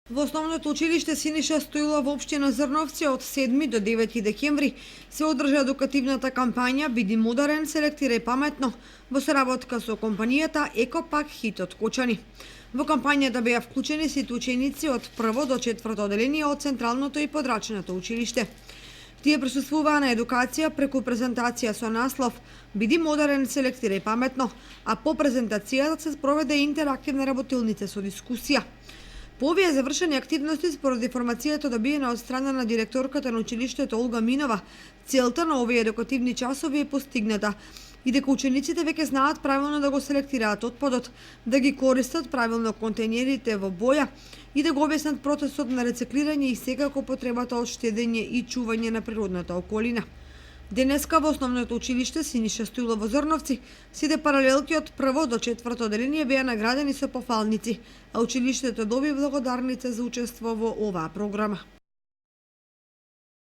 Во основното училиште Синиша Стоилов во општина Зрновци од 7 до 9 декември се одржа едукативната кампања Биди модерен, селектирај паметно во соработка со компанијата Екопак Хит од Кочани. Во кампањата беа вклучени сите ученици од прво до четврто оделение од Централното и Подрачното училиште. Тие присуствуваа на едукација преку презентација со наслов Биди модерен, селектирај паметно, а по презентацијата се спроведе интерактивна работилница со дискусија. По овие завршени активности, според информацијата добиена од страна на директорката на училиштето Олга Минова, целта на овие едукативни часови е постигната и дека учениците веќе знаат правилно да го селектираат отпадот, да ги користат правилно контейнерите во боја и да го објаснат процесот на рециклирање и секако потребата од штедење и чување на природната околина. Денеска во основното училиште Синиша Стоилов во Зрновци сите паралелки од прво до четврто оделение беа наградени со пофалници, а училиштето доби благодарница за учество во оваа програма.